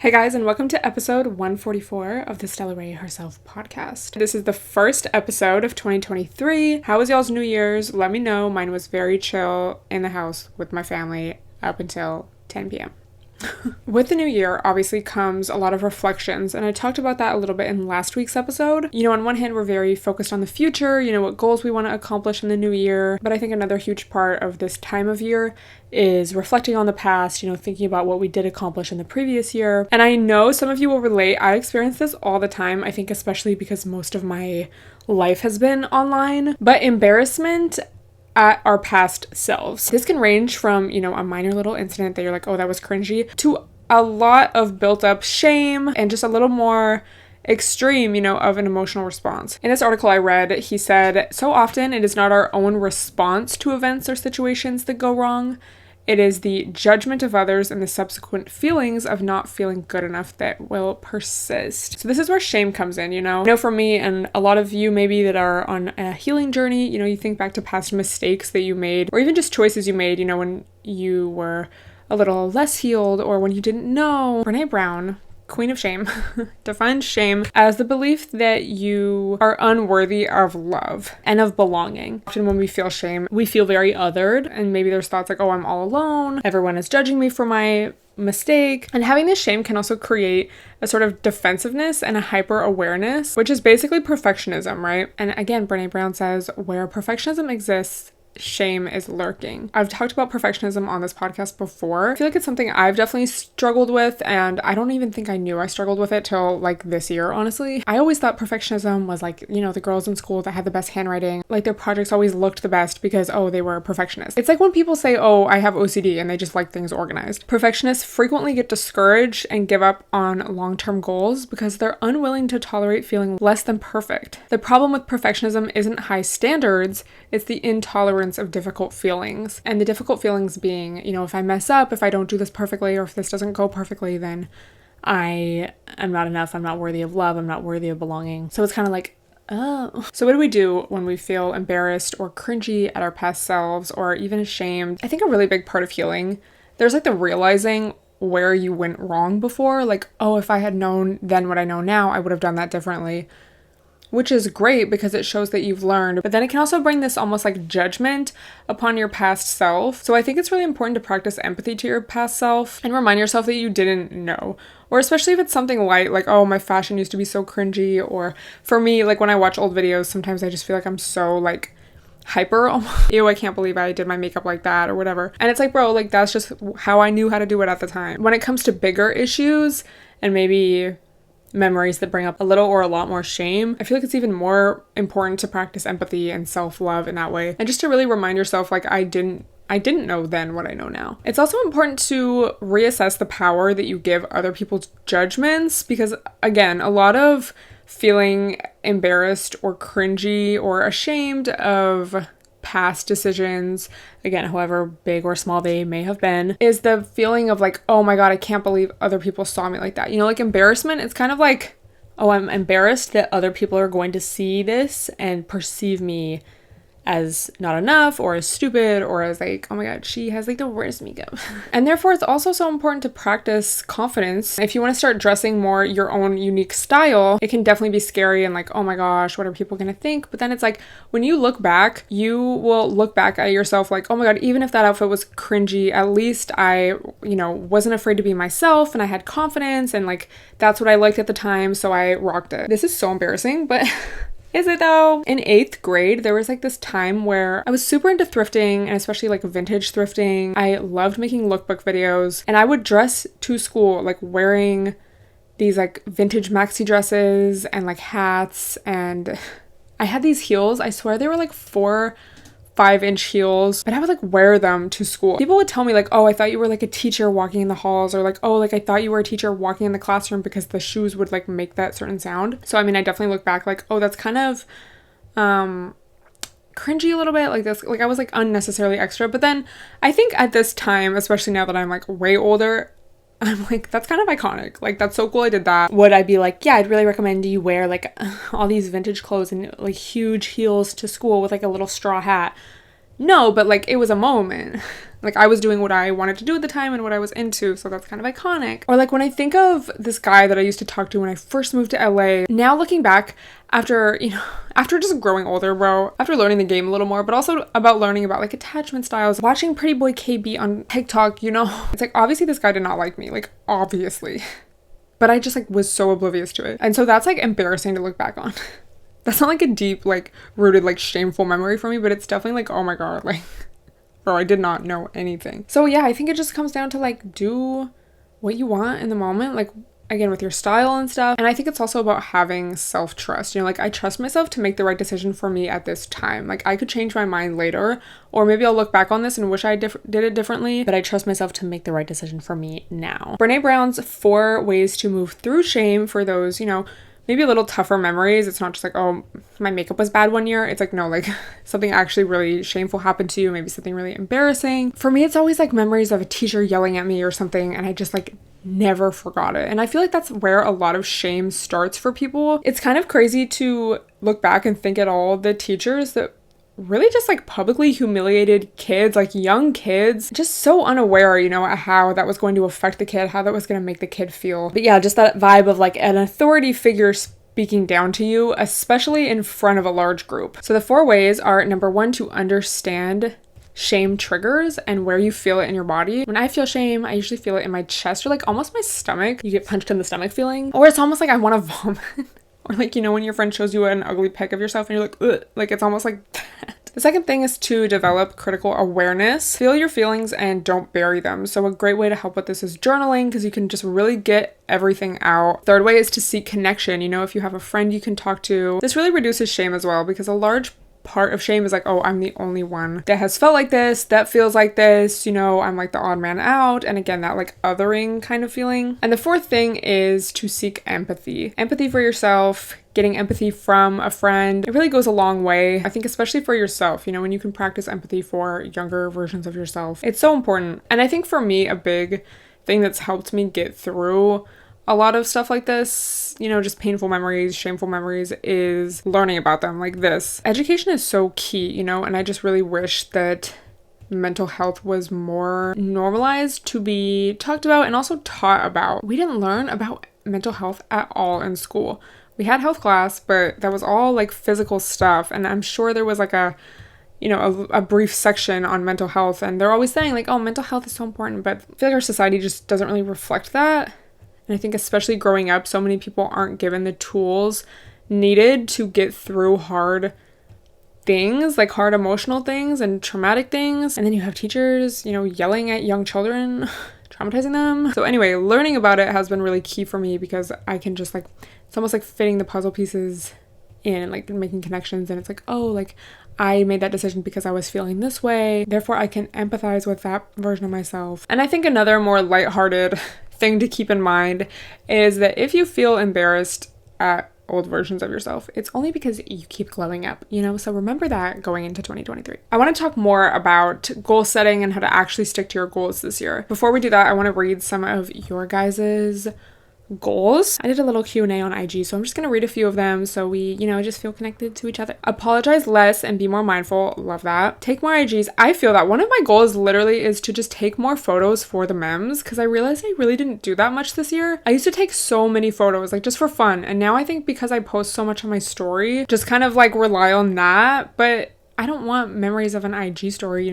Hey guys, and welcome to episode 144 of the Stella Herself podcast. This is the first episode of 2023. How was y'all's New Year's? Let me know. Mine was very chill in the house with my family up until 10 p.m. With the new year, obviously, comes a lot of reflections, and I talked about that a little bit in last week's episode. On one hand, we're very focused on the future, what goals we want to accomplish in the new year, but I think another huge part of this time of year is reflecting on the past, thinking about what we did accomplish in the previous year. And I know some of you will relate. I experience this all the time, I think especially because most of my life has been online, but embarrassment at our past selves. This can range from, a minor little incident that you're like, oh, that was cringy, to a lot of built up shame and just a little more extreme, of an emotional response. In this article I read, he said, so often it is not our own response to events or situations that go wrong. It is the judgment of others and the subsequent feelings of not feeling good enough that will persist. So this is where shame comes in, I know for me and a lot of you maybe that are on a healing journey, you think back to past mistakes that you made or even just choices you made, when you were a little less healed or when you didn't know. Brene Brown, Queen of Shame, defines shame as the belief that you are unworthy of love and of belonging. Often when we feel shame, we feel very othered, and maybe there's thoughts like, oh, I'm all alone, everyone is judging me for my mistake. And having this shame can also create a sort of defensiveness and a hyper awareness, which is basically perfectionism, right? And again, Brene Brown says, where perfectionism exists, shame is lurking. I've talked about perfectionism on this podcast before. I feel like it's something I've definitely struggled with, and I don't even think I knew I struggled with it till like this year, honestly. I always thought perfectionism was like, the girls in school that had the best handwriting, like their projects always looked the best because, oh, they were a perfectionist. It's like when people say, oh, I have OCD and they just like things organized. Perfectionists frequently get discouraged and give up on long-term goals because they're unwilling to tolerate feeling less than perfect. The problem with perfectionism isn't high standards, it's the intolerance of difficult feelings. And the difficult feelings being, if I mess up, if I don't do this perfectly, or if this doesn't go perfectly, then I am not enough, I'm not worthy of love, I'm not worthy of belonging. So it's kind of like, oh. So what do we do when we feel embarrassed or cringy at our past selves or even ashamed? I think a really big part of healing, there's like the realizing where you went wrong before. Like, oh, if I had known then what I know now, I would have done that differently. Which is great because it shows that you've learned, but then it can also bring this almost like judgment upon your past self. So I think it's really important to practice empathy to your past self and remind yourself that you didn't know. Or especially if it's something light, like, oh, my fashion used to be so cringy. Or for me, like when I watch old videos, sometimes I just feel like I'm so like hyper. Ew, I can't believe I did my makeup like that or whatever. And it's like, bro, like that's just how I knew how to do it at the time. When it comes to bigger issues and maybe memories that bring up a little or a lot more shame, I feel like it's even more important to practice empathy and self-love in that way. And just to really remind yourself, like, I didn't know then what I know now. It's also important to reassess the power that you give other people's judgments because, again, a lot of feeling embarrassed or cringy or ashamed of past decisions, again, however big or small they may have been, is the feeling of like, oh my God, I can't believe other people saw me like that. Like embarrassment, it's kind of like, oh, I'm embarrassed that other people are going to see this and perceive me as not enough or as stupid or as like, oh my God, she has like the worst makeup. And therefore it's also so important to practice confidence. If you want to start dressing more your own unique style, it can definitely be scary and like, oh my gosh, what are people going to think? But then it's like, when you look back, you will look back at yourself like, oh my God, even if that outfit was cringy, at least I, wasn't afraid to be myself and I had confidence and like, that's what I liked at the time. So I rocked it. This is so embarrassing, but is it though? In 8th grade, there was like this time where I was super into thrifting and especially like vintage thrifting. I loved making lookbook videos and I would dress to school like wearing these like vintage maxi dresses and like hats, and I had these heels. I swear they were like 4-5-inch heels, but I would like wear them to school. People would tell me like, oh, I thought you were like a teacher walking in the halls, or like, oh, like I thought you were a teacher walking in the classroom because the shoes would like make that certain sound. So I mean, I definitely look back like, oh, that's kind of cringy a little bit, like this, like I was like unnecessarily extra. But then I think at this time, especially now that I'm like way older, I'm like, that's kind of iconic. Like, that's so cool I did that. Would I be like, yeah, I'd really recommend you wear like all these vintage clothes and like huge heels to school with like a little straw hat? No, but like it was a moment. Like I was doing what I wanted to do at the time and what I was into, so that's kind of iconic. Or like when I think of this guy that I used to talk to when I first moved to LA, now looking back after, after just growing older, bro, after learning the game a little more, but also about learning about like attachment styles, watching Pretty Boy KB on TikTok, it's like obviously this guy did not like me, like obviously. But I just like was so oblivious to it. And so that's like embarrassing to look back on. That's not like a deep, like rooted, like shameful memory for me, but it's definitely like, oh my God, like, bro, I did not know anything. So yeah, I think it just comes down to like do what you want in the moment, like again with your style and stuff. And I think it's also about having self-trust. Like I trust myself to make the right decision for me at this time. Like I could change my mind later, or maybe I'll look back on this and wish I did it differently, but I trust myself to make the right decision for me now. Brene Brown's 4 ways to move through shame for those, maybe a little tougher memories. It's not just like, oh, my makeup was bad one year. It's like, no, like something actually really shameful happened to you, maybe something really embarrassing. For me, it's always like memories of a teacher yelling at me or something, and I just like never forgot it. And I feel like that's where a lot of shame starts for people. It's kind of crazy to look back and think at all the teachers that really just like publicly humiliated kids, like young kids, just so unaware, how that was going to affect the kid, how that was going to make the kid feel. But yeah, just that vibe of like an authority figure speaking down to you, especially in front of a large group. So the 4 ways are: number 1, to understand shame triggers and where you feel it in your body. When I feel shame, I usually feel it in my chest or like almost my stomach. You get punched in the stomach feeling, or it's almost like I want to vomit. Or like, when your friend shows you an ugly pic of yourself and you're like, ugh, like it's almost like that. The second thing is to develop critical awareness. Feel your feelings and don't bury them. So a great way to help with this is journaling, because you can just really get everything out. Third way is to seek connection. If you have a friend you can talk to. This really reduces shame as well, because a large part of shame is like, oh, I'm the only one that has felt like this, that feels like this, I'm like the odd man out. And again, that like othering kind of feeling. And the 4th thing is to seek empathy. Empathy for yourself, getting empathy from a friend. It really goes a long way. I think especially for yourself, when you can practice empathy for younger versions of yourself, it's so important. And I think for me, a big thing that's helped me get through a lot of stuff like this, just painful memories, shameful memories, is learning about them like this. Education is so key, and I just really wish that mental health was more normalized to be talked about and also taught about. We didn't learn about mental health at all in school. We had health class, but that was all like physical stuff. And I'm sure there was like a brief section on mental health, and they're always saying like, oh, mental health is so important, but I feel like our society just doesn't really reflect that. And I think especially growing up, so many people aren't given the tools needed to get through hard things, like hard emotional things and traumatic things. And then you have teachers, yelling at young children, traumatizing them. So anyway, learning about it has been really key for me, because I can just like, it's almost like fitting the puzzle pieces in and like making connections. And it's like, oh, like I made that decision because I was feeling this way. Therefore, I can empathize with that version of myself. And I think another more lighthearted thing to keep in mind is that if you feel embarrassed at old versions of yourself, it's only because you keep glowing up, so remember that going into 2023. I want to talk more about goal setting and how to actually stick to your goals this year. Before we do that, I want to read some of your guys's goals. I did a little Q&A on IG, so I'm just going to read a few of them so we, just feel connected to each other. Apologize less and be more mindful. Love that. Take more IGs. I feel that one of my goals literally is to just take more photos for the memes, because I realized I really didn't do that much this year. I used to take so many photos, like just for fun. And now I think because I post so much on my story, just kind of like rely on that. But I don't want memories of an IG story,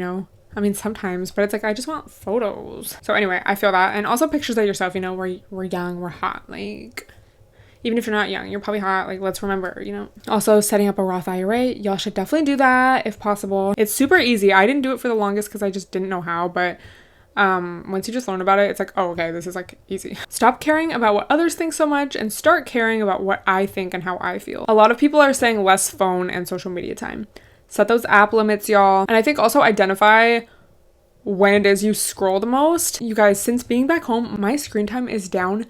I mean, sometimes, but it's like, I just want photos. So anyway, I feel that. And also pictures of yourself, where we're young, we're hot. Like, even if you're not young, you're probably hot. Like, let's remember, Also, setting up a Roth IRA. Y'all should definitely do that if possible. It's super easy. I didn't do it for the longest because I just didn't know how. But once you just learn about it, it's like, oh, okay, this is like easy. Stop caring about what others think so much and start caring about what I think and how I feel. A lot of people are saying less phone and social media time. Set those app limits, y'all. And I think also identify when it is you scroll the most. You guys, since being back home, my screen time is down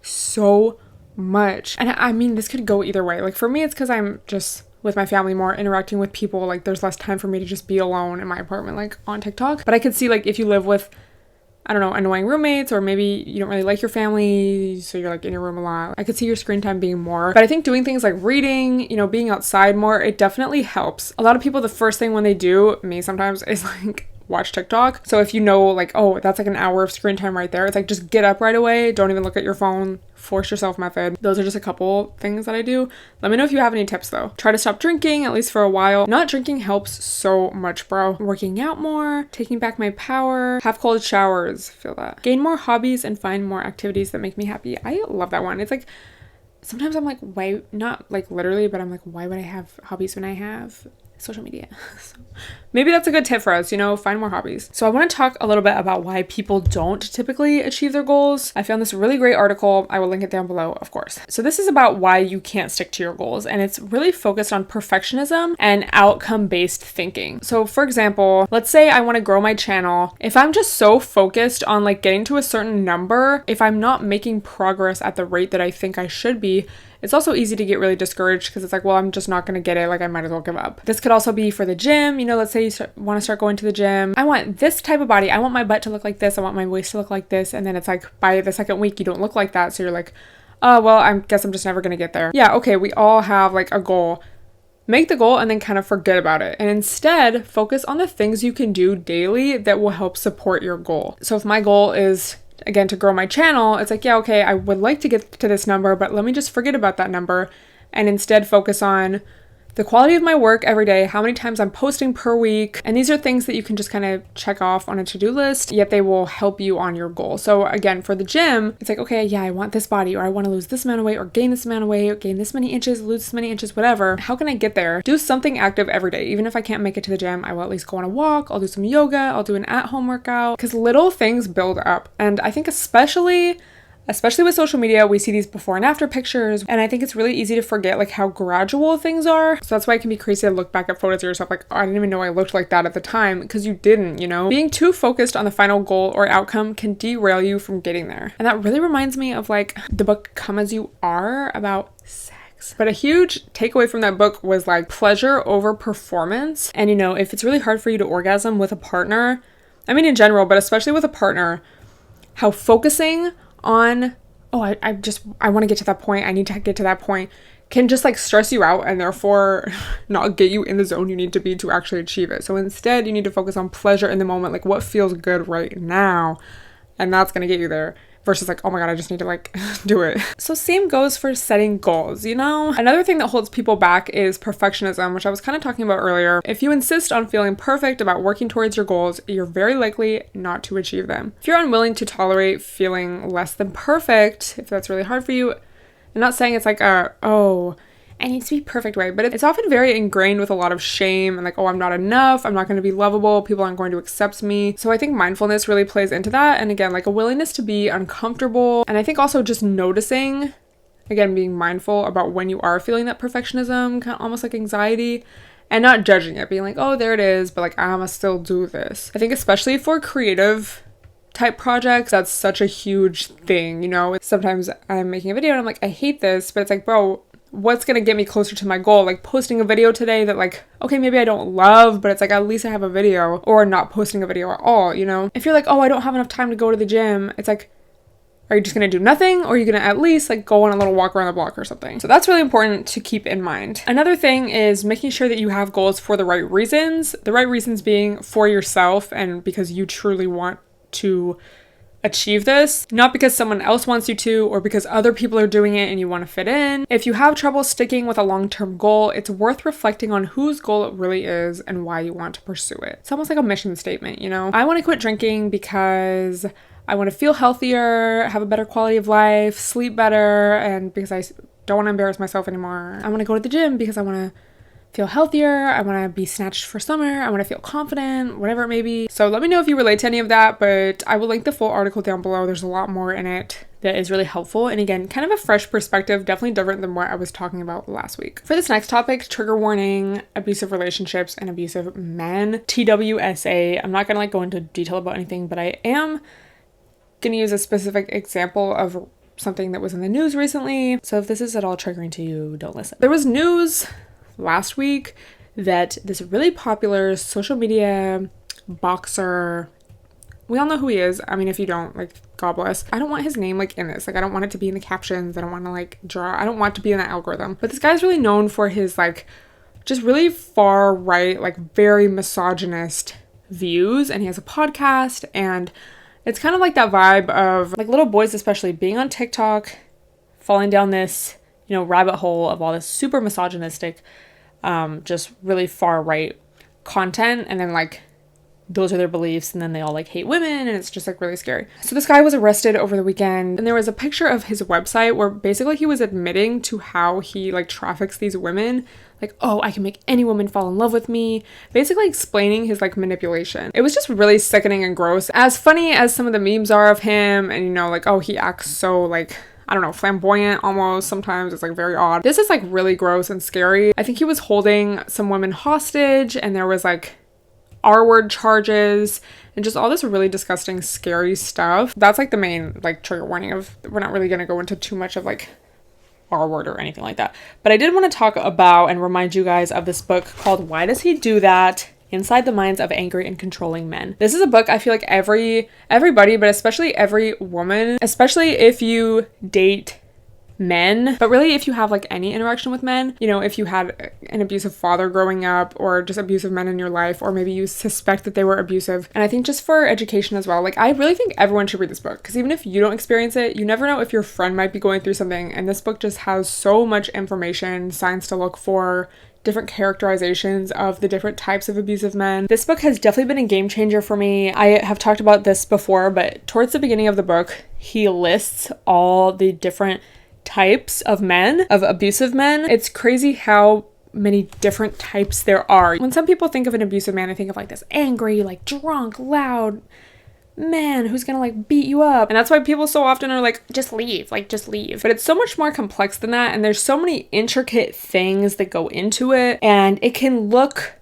so much. And I mean, this could go either way. Like for me, it's because I'm just with my family more, interacting with people. Like there's less time for me to just be alone in my apartment, like on TikTok. But I could see like if you live with I don't know, annoying roommates, or maybe you don't really like your family, so you're like in your room a lot. I could see your screen time being more. But I think doing things like reading, you know, being outside more, it definitely helps. A lot of people, the first thing when they do, me sometimes, is like watch TikTok. So if you know like, oh, that's like an hour of screen time right there, it's like just get up right away. Don't even look at your phone. Force yourself method. Those are just a couple things that I do. Let me know if you have any tips though. Try to stop drinking, at least for a while. Not drinking helps so much, bro. Working out more, taking back my power, have cold showers, feel that. Gain more hobbies and find more activities that make me happy. I love that one. It's like, sometimes I'm like, why, not like literally, but I'm like, why would I have hobbies when I have social media? So maybe that's a good tip for us, you know, find more hobbies. So I want to talk a little bit about why people don't typically achieve their goals. I found this really great article. I will link it down below, of course. So this is about why you can't stick to your goals, and it's really focused on perfectionism and outcome-based thinking. So for example, let's say I want to grow my channel. If I'm just so focused on like getting to a certain number, if I'm not making progress at the rate that I think I should be, it's also easy to get really discouraged because it's like, well, I'm just not going to get it. Like, I might as well give up. This could also be for the gym. You know, let's say you want to start going to the gym. I want this type of body. I want my butt to look like this. I want my waist to look like this. And then it's like by the second week, you don't look like that. So you're like, oh, well, I guess I'm just never going to get there. Yeah, okay, we all have like a goal. Make the goal and then kind of forget about it. And instead, focus on the things you can do daily that will help support your goal. So if my goal is, again, to grow my channel, it's like, yeah, okay, I would like to get to this number, but let me just forget about that number and instead focus on the quality of my work every day, how many times I'm posting per week. And these are things that you can just kind of check off on a to-do list, yet they will help you on your goal. So again, for the gym, it's like, okay, yeah, I want this body, or I want to lose this amount of weight, or gain this amount of weight, or gain this many inches, lose this many inches, whatever. How can I get there? Do something active every day. Even if I can't make it to the gym, I will at least go on a walk. I'll do some yoga. I'll do an at-home workout, because little things build up. And I think especially with social media, we see these before and after pictures, and I think it's really easy to forget like how gradual things are. So that's why it can be crazy to look back at photos of yourself like, oh, I didn't even know I looked like that at the time, because you didn't, you know? Being too focused on the final goal or outcome can derail you from getting there. And that really reminds me of like the book Come As You Are about sex. But a huge takeaway from that book was like pleasure over performance. And you know, if it's really hard for you to orgasm with a partner, I mean in general, but especially with a partner, how focusing on, oh, I want to get to that point, I need to get to that point, can just like stress you out and therefore not get you in the zone you need to be to actually achieve it. So instead, you need to focus on pleasure in the moment, like what feels good right now, and that's going to get you there. Versus like, oh my God, I just need to like do it. So same goes for setting goals, you know? Another thing that holds people back is perfectionism, which I was kind of talking about earlier. If you insist on feeling perfect about working towards your goals, you're very likely not to achieve them. If you're unwilling to tolerate feeling less than perfect, if that's really hard for you, I'm not saying it's like oh, I need to be perfect way, but it's often very ingrained with a lot of shame and like, oh, I'm not enough, I'm not going to be lovable, people aren't going to accept me. So I think mindfulness really plays into that. And again, like a willingness to be uncomfortable. And I think also just noticing, again, being mindful about when you are feeling that perfectionism, kind of almost like anxiety, and not judging it, being like, oh, there it is, but like, I must still do this. I think especially for creative type projects, that's such a huge thing, you know? Sometimes I'm making a video and I'm like, I hate this, but it's like, bro, what's going to get me closer to my goal? Like posting a video today that like, okay, maybe I don't love, but it's like, at least I have a video, or not posting a video at all, you know? If you're like, oh, I don't have enough time to go to the gym, it's like, are you just going to do nothing? Or are you going to at least like go on a little walk around the block or something? So that's really important to keep in mind. Another thing is making sure that you have goals for the right reasons. The right reasons being for yourself and because you truly want to achieve this, not because someone else wants you to or because other people are doing it and you want to fit in. If you have trouble sticking with a long-term goal, it's worth reflecting on whose goal it really is and why you want to pursue it. It's almost like a mission statement, you know? I want to quit drinking because I want to feel healthier, have a better quality of life, sleep better, and because I don't want to embarrass myself anymore. I want to go to the gym because I want to feel healthier, I want to be snatched for summer, I want to feel confident, whatever it may be. So let me know if you relate to any of that, but I will link the full article down below. There's a lot more in it that is really helpful. And again, kind of a fresh perspective, definitely different than what I was talking about last week. For this next topic, trigger warning, abusive relationships and abusive men, TWSA. I'm not going to like go into detail about anything, but I am going to use a specific example of something that was in the news recently. So if this is at all triggering to you, don't listen. There was news last week that this really popular social media boxer we all know who he is. I mean, if you don't, like, God bless. I don't want his name, like, in this. Like, I don't want it to be in the captions. I don't want to, like, I don't want to be in the algorithm. But this guy's really known for his, like, just really far right, like, very misogynist views. And he has a podcast, and it's kind of like that vibe of, like, little boys especially being on TikTok, falling down this, you know, rabbit hole of all this super misogynistic, just really far right content, and then, like, those are their beliefs, and then they all, like, hate women, and it's just, like, really scary. So this guy was arrested over the weekend, and there was a picture of his website where basically he was admitting to how he, like, traffics these women. Like, oh, I can make any woman fall in love with me. Basically explaining his, like, manipulation. It was just really sickening and gross. As funny as some of the memes are of him, and, you know, like, oh, he acts so, like, I don't know, flamboyant almost. Sometimes it's, like, very odd. This is, like, really gross and scary. I think he was holding some women hostage, and there was, like, R-word charges and just all this really disgusting, scary stuff. That's, like, the main, like, trigger warning of, we're not really going to go into too much of, like, R-word or anything like that. But I did want to talk about and remind you guys of this book called Why Does He Do That? Inside the Minds of Angry and Controlling Men. This is a book I feel like everybody, but especially every woman, especially if you date men, but really if you have, like, any interaction with men, you know, if you had an abusive father growing up, or just abusive men in your life, or maybe you suspect that they were abusive. And I think just for education as well, like, I really think everyone should read this book, because even if you don't experience it, you never know if your friend might be going through something, and this book just has so much information, signs to look for, different characterizations of the different types of abusive men. This book has definitely been a game changer for me. I have talked about this before, but towards the beginning of the book, he lists all the different types of men, of abusive men. It's crazy how many different types there are. When some people think of an abusive man, I think of, like, this angry, like, drunk, loud man who's gonna, like, beat you up. And that's why people so often are like, just leave. But it's so much more complex than that, and there's so many intricate things that go into it, and it can look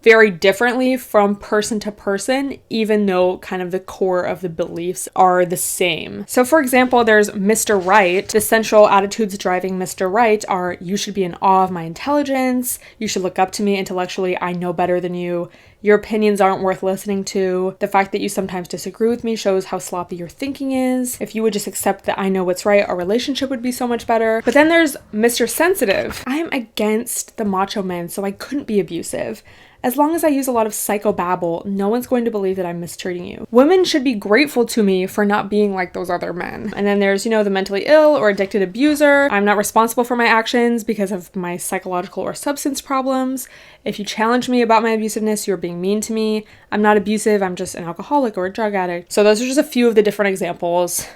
very differently from person to person, even though kind of the core of the beliefs are the same. So for example, there's Mr. Right. The central attitudes driving Mr. Right are, you should be in awe of my intelligence, you should look up to me intellectually, I know better than you, your opinions aren't worth listening to, the fact that you sometimes disagree with me shows how sloppy your thinking is, if you would just accept that I know what's right, our relationship would be so much better. But then there's Mr. Sensitive. I'm against the macho men, so I couldn't be abusive. As long as I use a lot of psychobabble, no one's going to believe that I'm mistreating you. Women should be grateful to me for not being like those other men. And then there's, you know, the mentally ill or addicted abuser. I'm not responsible for my actions because of my psychological or substance problems. If you challenge me about my abusiveness, you're being mean to me. I'm not abusive, I'm just an alcoholic or a drug addict. So those are just a few of the different examples.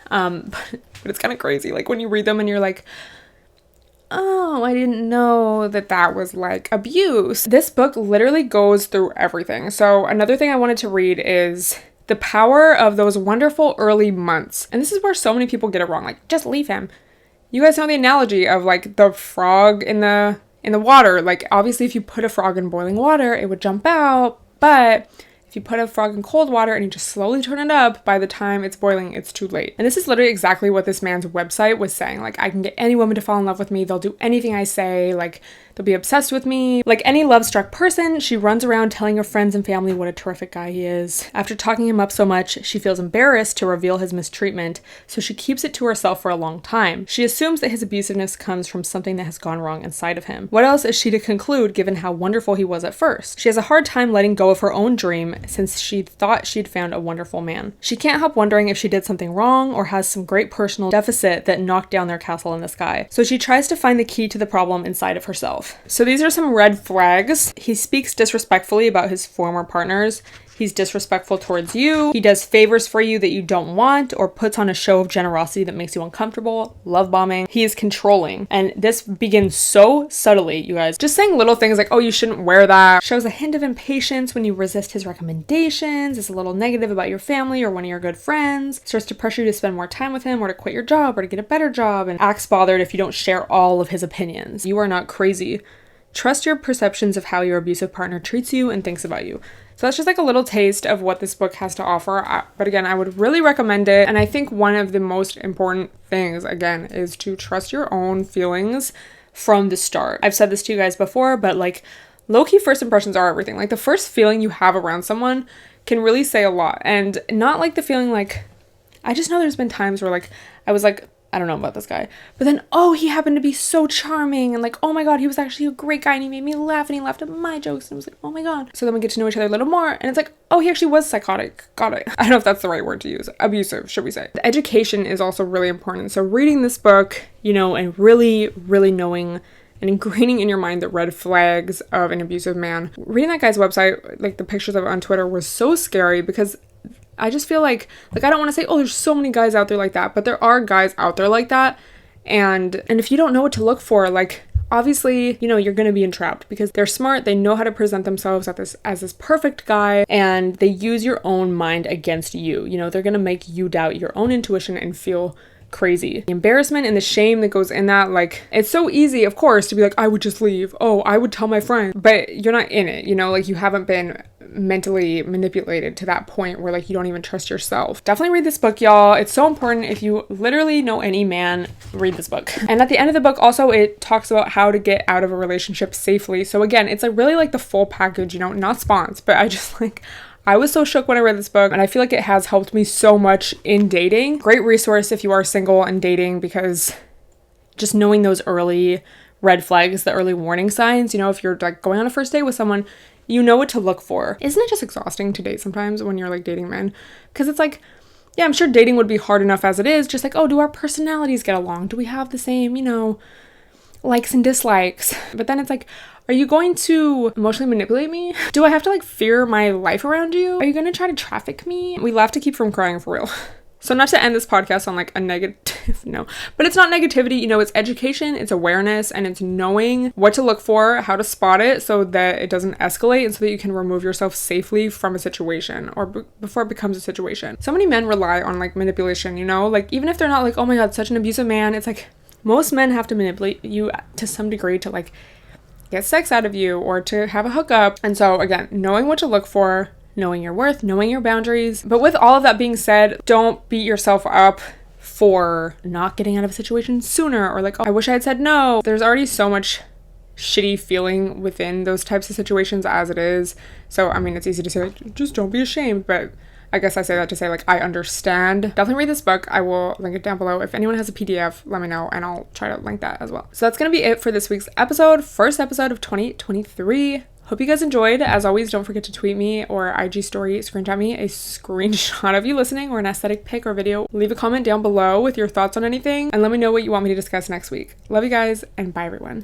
But it's kind of crazy. Like, when you read them and you're like, oh, I didn't know that was, like, abuse. This book literally goes through everything. So another thing I wanted to read is the power of those wonderful early months. And this is where so many people get it wrong. Like, just leave him. You guys know the analogy of, like, the frog in the water. Like, obviously if you put a frog in boiling water, it would jump out, but if you put a frog in cold water and you just slowly turn it up, by the time it's boiling, it's too late. And this is literally exactly what this man's website was saying. Like, I can get any woman to fall in love with me. They'll do anything I say. Like, they'll be obsessed with me. Like any love-struck person, she runs around telling her friends and family what a terrific guy he is. After talking him up so much, she feels embarrassed to reveal his mistreatment, so she keeps it to herself for a long time. She assumes that his abusiveness comes from something that has gone wrong inside of him. What else is she to conclude given how wonderful he was at first? She has a hard time letting go of her own dream since she thought she'd found a wonderful man. She can't help wondering if she did something wrong or has some great personal deficit that knocked down their castle in the sky. So she tries to find the key to the problem inside of herself. So these are some red flags. He speaks disrespectfully about his former partners. He's disrespectful towards you. He does favors for you that you don't want or puts on a show of generosity that makes you uncomfortable. Love bombing. He is controlling. And this begins so subtly, you guys. Just saying little things like, oh, you shouldn't wear that. Shows a hint of impatience when you resist his recommendations. Is a little negative about your family or one of your good friends. Starts to pressure you to spend more time with him or to quit your job or to get a better job. And acts bothered if you don't share all of his opinions. You are not crazy. Trust your perceptions of how your abusive partner treats you and thinks about you. So that's just like a little taste of what this book has to offer. But again, I would really recommend it. And I think one of the most important things, again, is to trust your own feelings from the start. I've said this to you guys before, but like low-key first impressions are everything. Like the first feeling you have around someone can really say a lot. And not like the feeling like, I just know there's been times where like, I was like, I don't know about this guy, but then, oh, he happened to be so charming, and like, oh my god, he was actually a great guy, and he made me laugh, and he laughed at my jokes, and I was like, oh my god. So then we get to know each other a little more, and it's like, oh, he actually was psychotic. Got it. I don't know if that's the right word to use. Abusive, should we say. The education is also really important. So reading this book, you know, and really, really knowing and ingraining in your mind the red flags of an abusive man. Reading that guy's website, like the pictures of it on Twitter, was so scary, because I just feel like I don't want to say, oh, there's so many guys out there like that, but there are guys out there like that. And if you don't know what to look for, like, obviously, you know, you're going to be entrapped, because they're smart. They know how to present themselves as this perfect guy, and they use your own mind against you. You know, they're going to make you doubt your own intuition and feel crazy. The embarrassment and the shame that goes in that, like, it's so easy, of course, to be like, I would just leave. Oh, I would tell my friend. But you're not in it, you know, like, you haven't been mentally manipulated to that point where like you don't even trust yourself. Definitely read this book, y'all. It's so important. If you literally know any man, read this book. And at the end of the book also, it talks about how to get out of a relationship safely. So again, it's like really like the full package, you know, not spons, but I just like, I was so shook when I read this book, and I feel like it has helped me so much in dating. Great resource if you are single and dating, because just knowing those early red flags, the early warning signs, you know, if you're like going on a first date with someone, you know what to look for. Isn't it just exhausting to date sometimes when you're like dating men? Because it's like, yeah, I'm sure dating would be hard enough as it is. Just like, oh, do our personalities get along? Do we have the same, you know, likes and dislikes? But then it's like, are you going to emotionally manipulate me? Do I have to like fear my life around you? Are you going to try to traffic me? We laugh to keep from crying, for real. So not to end this podcast on like a negative, no, but it's not negativity, you know, it's education, it's awareness, and it's knowing what to look for, how to spot it so that it doesn't escalate, and so that you can remove yourself safely from a situation, or before it becomes a situation. So many men rely on like manipulation, you know, like even if they're not like, oh my god, such an abusive man, it's like most men have to manipulate you to some degree to like get sex out of you or to have a hookup. And so again, knowing what to look for, knowing your worth, knowing your boundaries. But with all of that being said, don't beat yourself up for not getting out of a situation sooner, or like, oh, I wish I had said no. There's already so much shitty feeling within those types of situations as it is. So, I mean, it's easy to say, like, just don't be ashamed, but I guess I say that to say, like, I understand. Definitely read this book. I will link it down below. If anyone has a PDF, let me know, and I'll try to link that as well. So that's going to be it for this week's episode. First episode of 2023. Hope you guys enjoyed. As always, don't forget to tweet me or IG story screenshot me a screenshot of you listening, or an aesthetic pic or video. Leave a comment down below with your thoughts on anything, and let me know what you want me to discuss next week. Love you guys, and bye everyone.